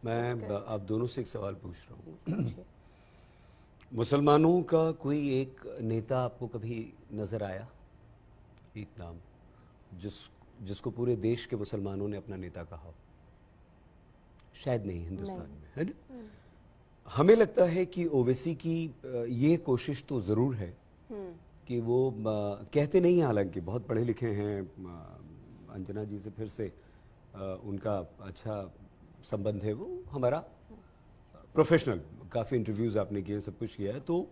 मैं आप दोनों से एक सवाल पूछ रहा हूँ। मुसलमानों का कोई एक नेता आपको कभी नजर आया, एक नाम जिसको पूरे देश के मुसलमानों ने अपना नेता कहा हो? शायद नहीं हिंदुस्तान में, है ना? हमें लगता है कि ओवैसी की ये कोशिश तो जरूर है कि वो कहते नहीं हैं, हालांकि बहुत पढ़े लिखे हैं, अंजना जी से फिर से उनका अच्छा संबंध है, वो हमारा प्रोफेशनल, काफी इंटरव्यूज आपने किए, सब कुछ किया है, तो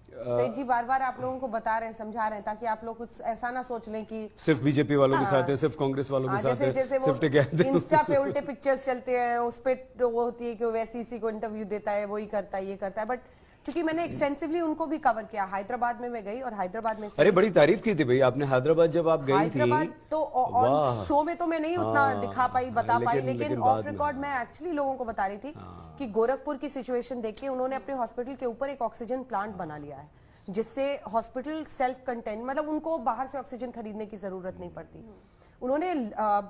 सही जी बार बार आप लोगों को बता रहे हैं, समझा रहे हैं, ताकि आप लोग कुछ ऐसा ना सोच लें कि सिर्फ बीजेपी वालों के साथ है, सिर्फ कांग्रेस वालों के साथ है, जैसे वो इंस्टा पे उल्टे पिक्चर्स चलते हैं, उस पे वो होती है कि वैसे इसी को इंटरव्यू देता है, वही करता है, ये करता है। बट क्योंकि मैंने एक्सटेंसिवली उनको भी कवर किया, हैदराबाद में मैं गई और हैदराबाद में अरे बड़ी तारीफ की थी भाई आपने हैदराबाद जब आप गई थी, तो ऑन शो में तो मैं नहीं उतना दिखा पाई, बता पाई, लेकिन ऑफ रिकॉर्ड मैं एक्चुअली लोगों को बता रही थी कि गोरखपुर की सिचुएशन देख के उन्होंने अपने हॉस्पिटल के ऊपर एक ऑक्सीजन प्लांट बना लिया है, जिससे हॉस्पिटल सेल्फ कंटेन, मतलब उनको बाहर से ऑक्सीजन खरीदने की जरूरत नहीं पड़ती। उन्होंने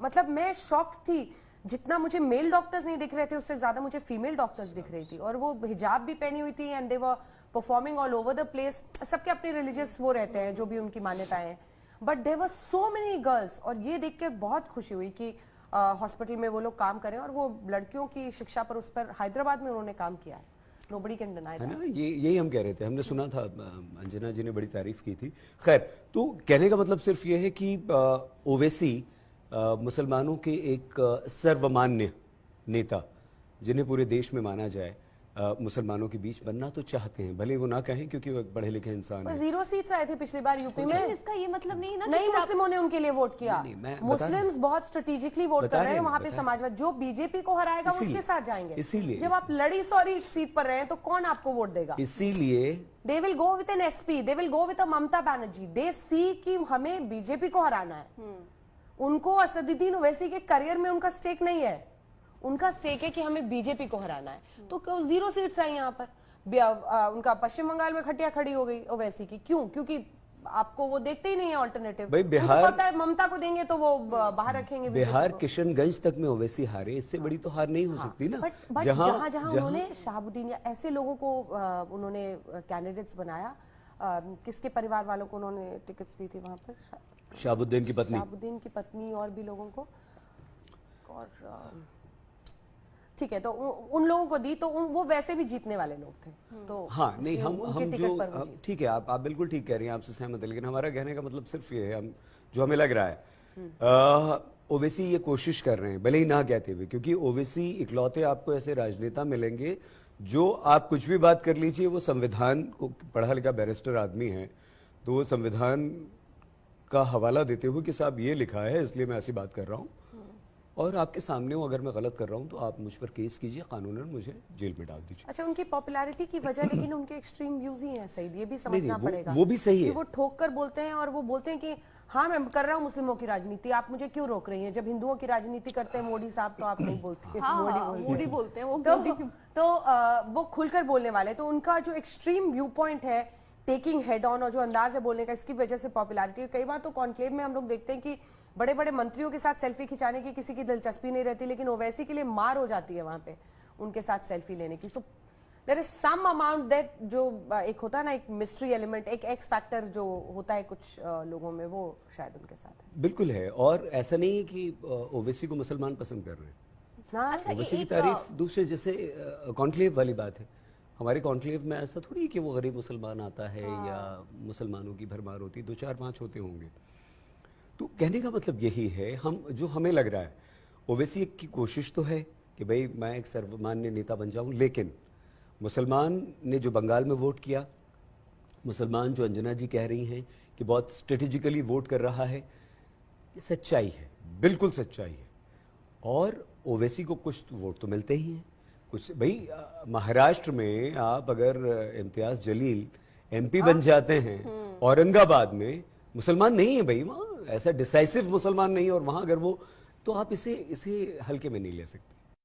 मतलब मैं शॉक थी, जितना मुझे मेल डॉक्टर्स नहीं दिख रहे थे उससे ज्यादा मुझे फीमेल डॉक्टर्स दिख रही थी, और वो हिजाब भी पहनी हुई थी and they were performing all over the place. सबके अपने रिलीजियस वो रहते हैं, जो भी उनकी मान्यताएं हैं, but there were so many girls, और ये देख के बहुत खुशी हुई कि हॉस्पिटल में वो लोग काम करें, और वो लड़कियों की शिक्षा पर, उस पर हैदराबाद में उन्होंने काम किया है। Nobody can deny that. है ना, यही हम कह रहे थे, हमने सुना था, अंजना जी ने बड़ी तारीफ की थी। खैर, तो कहने का मतलब सिर्फ ये है कि ओवैसी मुसलमानों के एक सर्वमान्य नेता, जिन्हें पूरे देश में माना जाए, मुसलमानों के बीच बनना तो चाहते हैं, भले वो ना कहें क्योंकि वो पढ़े लिखे इंसान हैं। 0 सीट्स आए थे पिछली बार यूपी में, इसका ये मतलब नहीं ना, नहीं मुस्लिमों ने उनके लिए वोट किया। मुस्लिम्स बहुत स्ट्रेटेजिकली वोट कर रहे हैं वहां पे, समाजवाद जो बीजेपी को हराएगा उसके साथ जाएंगे। इसीलिए जब आप लड़ी सॉरी सीट पर रहे हैं तो कौन आपको वोट देगा? इसीलिए they will go with an SP, they will go with a Mamata Banerjee, they see कि हमें बीजेपी को हराना है। उनको असदुद्दीन ओवैसी के करियर में उनका स्टेक नहीं है, उनका स्टेक है कि हमें बीजेपी को हराना है। तो 0 सीट्स आई यहाँ पर। उनका पश्चिम बंगाल में खटिया खड़ी हो गई ओवैसी की, क्यों? क्योंकि आपको वो देखते ही नहीं है ऑल्टरनेटिव। भाई बिहार, पता है ममता को देंगे तो वो बाहर रखेंगे। बिहार किशनगंज तक में ओवैसी हारे, इससे बड़ी तो हार नहीं हो सकती ना। जहां जहां उन्होंने शहाबुद्दीन या ऐसे लोगों को उन्होंने कैंडिडेट्स बनाया, किसके परिवार वालों को उन्होंने टिकट्स दी थी वहां पर? शहाबुद्दीन की पत्नी और भी लोगों को, और ठीक है, तो उन लोगों को दी, तो वो वैसे भी जीतने वाले लोग थे। तो हाँ, नहीं हम जो ठीक है, आप बिल्कुल ठीक कह रही हैं, आपसे सहमत है, लेकिन हमारा कहने का मतलब सिर्फ ये है, जो हमें लग रहा है, ओवैसी ये कोशिश कर रहे हैं, भले ही ना कहते हुए, क्योंकि ओवैसी इकलौते आपको ऐसे राजनेता मिलेंगे जो, आप कुछ भी बात कर लीजिए, वो संविधान को पढ़ा लिखा बैरिस्टर आदमी है, तो वो संविधान का हवाला देते हुए कि साहब ये लिखा है इसलिए मैं ऐसी बात कर रहा हूँ, और आपके सामने हूँ, अगर मैं गलत कर रहा हूँ तो आप मुझ पर केस कीजिए, कानूनन मुझे जेल में डाल दीजिए। अच्छा, उनकी पॉपुलैरिटी की वजह लेकिन उनके एक्सट्रीम व्यूज ही हैं, सही, ये भी समझना पड़ेगा। वो भी सही है, वो ठोक कर बोलते हैं, और वो बोलते हैं कि हाँ मैं कर रहा हूँ मुस्लिमों की राजनीति, आप मुझे क्यों रोक रही हैं? जब हिंदुओं की राजनीति करते हैं मोदी साहब तो आप नहीं बोलते। मोदी बोलते हैं वो, तो वो खुलकर बोलने वाले, तो उनका जो एक्सट्रीम व्यू पॉइंट है, टेकिंग हेड ऑन, और जो अंदाज है बोलने का, इसकी वजह से पॉपुलैरिटी। कई बार तो कॉन्क्लेव में हम लोग देखते हैं कि बड़े बड़े मंत्रियों के साथ सेल्फी खिंचाने की किसी की दिलचस्पी नहीं रहती, लेकिन ओवैसी के लिए मार हो जाती है वहां पे उनके साथ सेल्फी लेने की। So there is some amount that, जो एक होता है ना, एक मिस्ट्री एलिमेंट, एक एक्स फैक्टर जो होता है कुछ लोगों में, वो शायद उनके साथ है। बिल्कुल है, और ऐसा नहीं है कि ओवैसी को मुसलमान पसंद कर रहे हैं। अच्छा, ओवैसी की तारीफ दूसरे, जैसे कॉन्क्लेव वाली बात है, हमारे कॉन्क्लेव में ऐसा थोड़ी कि वो गरीब मुसलमान आता है या मुसलमानों की भरमार होती, 2 4 5 होते होंगे। तो कहने का मतलब यही है, जो हमें लग रहा है, ओवैसी की कोशिश तो है कि भाई मैं एक सर्वमान्य नेता बन जाऊं, लेकिन मुसलमान ने जो बंगाल में वोट किया, मुसलमान जो अंजना जी कह रही हैं कि बहुत स्ट्रेटेजिकली वोट कर रहा है, ये सच्चाई है, बिल्कुल सच्चाई है। और ओवैसी को कुछ वोट तो मिलते ही हैं, कुछ भाई महाराष्ट्र में आप अगर इम्तियाज जलील एमपी बन जाते हैं, औरंगाबाद में मुसलमान नहीं है भाई, वहाँ ऐसा डिसाइसिव मुसलमान नहीं है, और वहां अगर वो, तो आप इसे हल्के में नहीं ले सकते।